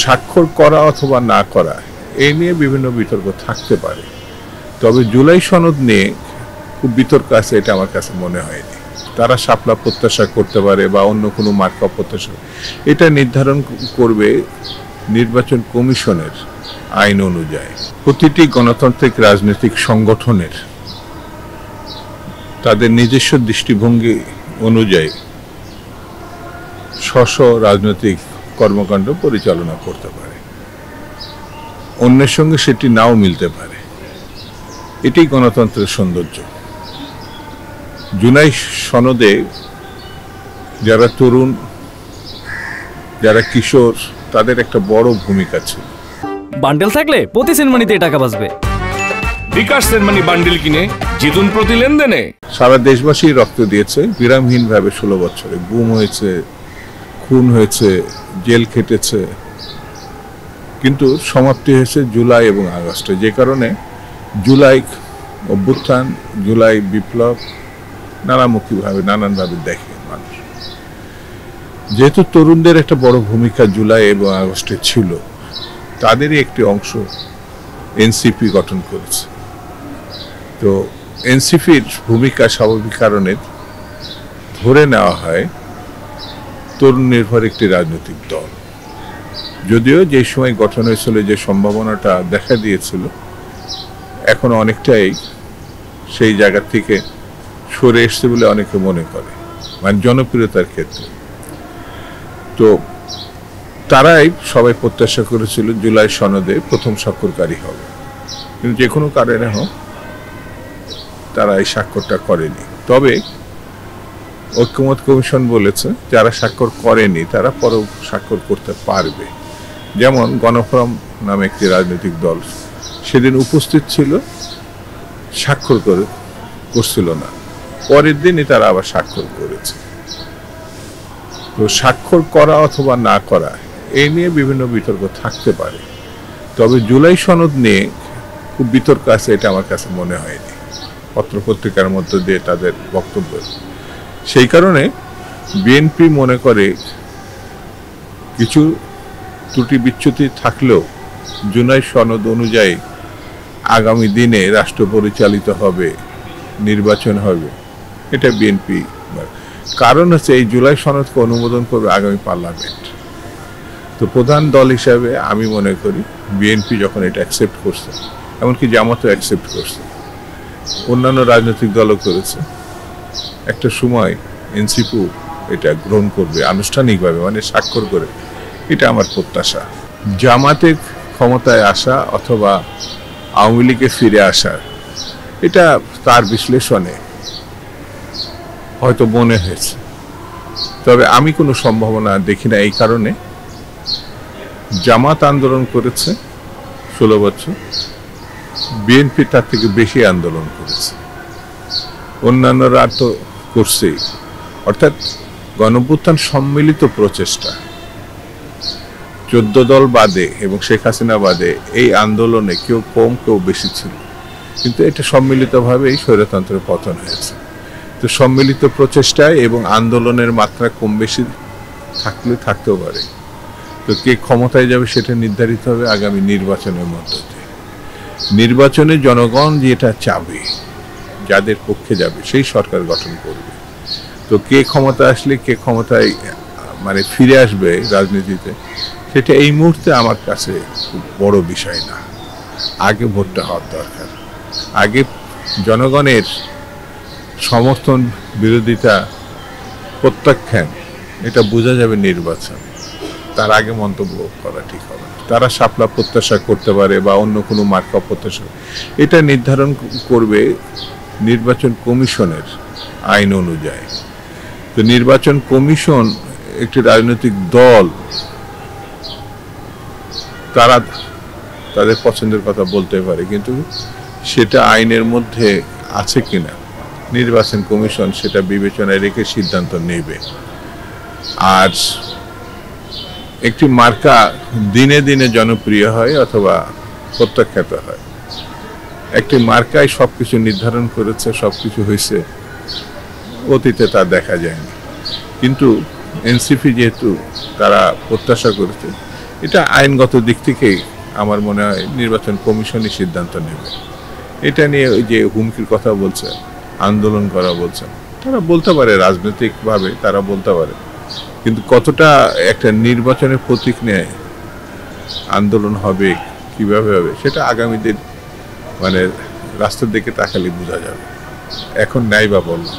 স্বাক্ষর করা অথবা না করা এই নিয়ে বিভিন্ন বিতর্ক থাকতে পারে, তবে জুলাই সনদ নিয়ে খুব বিতর্ক আছে এটা আমার কাছে মনে হয়নি। তারা শাপলা প্রত্যাশা করতে পারে বা অন্য কোনো মার্কা প্রত্যাশা, এটা নির্ধারণ করবে নির্বাচন কমিশনের আইন অনুযায়ী। প্রতিটি গণতান্ত্রিক রাজনৈতিক সংগঠনের তাদের নিজস্ব দৃষ্টিভঙ্গি অনুযায়ী স্ব রাজনৈতিক কর্মকাণ্ড পরিচালনা করতে পারে, অন্যের সঙ্গে সেটি নাও মিলতে পারে। এটি গণতন্ত্রের সৌন্দর্য। জুলাই সনদে যারা তরুণ, যারা কিশোর, তাদের একটা বড় ভূমিকা ছিল। বান্ডেল থাকলে প্রতি সেনমানিতে টাকা বাঁচবে। বিকাশ সেনমানি বান্ডেল কিনে জিতুন প্রতি লেনদেনে। সারা দেশবাসী রক্ত দিয়েছে বিরামহীনভাবে 16 বছরে। গুম হয়েছে, খুন হয়েছে, জেল খেটেছে, কিন্তু সমাপ্তি হয়েছে জুলাই এবং আগস্টে। যে কারণে জুলাই অভ্যুত্থান, জুলাই বিপ্লব নানানভাবে দেখে মানুষ। যেহেতু তরুণদের একটা বড় ভূমিকা জুলাই এবং আগস্টে ছিল, তাদেরই একটি অংশ এনসিপি গঠন করেছে। তো এনসিপির ভূমিকা স্বাভাবিক কারণে ধরে নেওয়া হয় তরুণ নির্ভর একটি রাজনৈতিক দল। যদিও যে সময় গঠন হয়েছিল, যে সম্ভাবনাটা দেখা দিয়েছিল, এখন অনেকটাই সেই জায়গা থেকে সরে এসছে বলে অনেকে মনে করে, মানে জনপ্রিয়তার ক্ষেত্রে। তো তারাই সবাই প্রত্যাশা করেছিল জুলাই সনদে প্রথম স্বাক্ষরকারী হবে, কিন্তু যে কোনো কারণে হোক তারা এই স্বাক্ষরটা করেনি। তবে ঐক্যমত কমিশন বলেছে যারা স্বাক্ষর করেনি তারা পরেও স্বাক্ষর করতে পারবে। যেমন গণফোরাম নামে একটি রাজনৈতিক দল সেদিন উপস্থিত ছিল, স্বাক্ষর করছিল না, পরের দিনই তারা আবার স্বাক্ষর করেছে। তো স্বাক্ষর করা অথবা না করা এই নিয়ে বিভিন্ন বিতর্ক থাকতে পারে, তবে জুলাই সনদ নিয়ে খুব বিতর্ক আছে এটা আমার কাছে মনে হয়নি পত্রপত্রিকার মধ্য দিয়ে তাদের বক্তব্য। সেই কারণে বিএনপি মনে করে কিছু ত্রুটি বিচ্যুতি থাকলেও জুলাই সনদ অনুযায়ী আগামী দিনে রাষ্ট্র পরিচালিত হবে, নির্বাচন হবে, এটা বিএনপি। কারণ হচ্ছে এই জুলাই সনদকে অনুমোদন করবে আগামী পার্লামেন্ট। তো প্রধান দল হিসাবে আমি মনে করি বিএনপি যখন এটা অ্যাকসেপ্ট করছে, এমনকি জামাতও অ্যাকসেপ্ট করছে, অন্যান্য রাজনৈতিক দলও করেছে, একটা সময় এনসিপিও এটা গ্রহণ করবে আনুষ্ঠানিকভাবে, মানে স্বাক্ষর করে। এটা আমার প্রত্যাশা। জামাতে ক্ষমতায় আসা অথবা আওয়ামী লীগে ফিরে আসা, এটা তার বিশ্লেষণে হয়তো মনে হয়েছে, তবে আমি কোনো সম্ভাবনা দেখি না। এই কারণে জামাত আন্দোলন করেছে 16 বছর, বিএনপি তার থেকে বেশি আন্দোলন করেছে, অন্যান্যরা তো করছেই। অর্থাৎ গণঅভ্যুত্থান সম্মিলিত প্রচেষ্টা, 14 দল বাদে এবং শেখ হাসিনা বাদে এই আন্দোলনে কেউ কম কেউ বেশি ছিল, কিন্তু এটা সম্মিলিতভাবেই স্বৈরতন্ত্রের পতন হয়েছে। তো সম্মিলিত প্রচেষ্টায় এবং আন্দোলনের মাত্রা কম বেশি থাকতেও পারে। তো কে ক্ষমতায় যাবে সেটা নির্ধারিত হবে আগামী নির্বাচনের মধ্য দিয়ে। নির্বাচনে জনগণ যেটা চাবে, যাদের পক্ষে যাবে সেই সরকার গঠন করবে। তো কে ক্ষমতা আসলে কে ক্ষমতায় মানে ফিরে আসবে রাজনীতিতে, সেটা এই মুহূর্তে আমার কাছে খুব বড় বিষয় না। আগে ভোটটা হওয়ার দরকার, আগে জনগণের সমর্থন, বিরোধিতা, প্রত্যাখ্যান এটা বোঝা যাবে নির্বাচন। তার আগে মন্তব্য করা ঠিক হবে না। তারা শাপলা প্রত্যাশা করতে পারে বা অন্য কোনো মার্কা প্রত্যাশা, এটা নির্ধারণ করবে নির্বাচন কমিশনের আইন অনুযায়ী। তো নির্বাচন কমিশন একটি রাজনৈতিক দল, তারা তাদের পছন্দের কথা বলতে পারে, কিন্তু সেটা আইনের মধ্যে আছে কিনা নির্বাচন কমিশন সেটা বিবেচনায় রেখে সিদ্ধান্ত নেবে। আর একটি মার্কা দিনে দিনে জনপ্রিয় হয় অথবা প্রত্যাখ্যাত হয়। একটি মার্কায় সবকিছু নির্ধারণ করেছে, সবকিছু হয়েছে, অতীতে তা দেখা যায়নি। কিন্তু এনসিপি যেহেতু তারা প্রত্যাশা করেছে, এটা আইনগত দিক থেকেই আমার মনে হয় নির্বাচন কমিশনই সিদ্ধান্ত নেবে। এটা নিয়ে ওই যে হুমকির কথা বলছে, আন্দোলন করা বলছে, তারা বলতে পারে রাজনৈতিকভাবে, তারা বলতে পারে, কিন্তু কতটা একটা নির্বাচনের প্রতীক নেয় আন্দোলন হবে, কিভাবে হবে, সেটা আগামী দিন মানে রাস্তার দিকে তাকালে বোঝা যাবে। এখন নাই বা বললাম।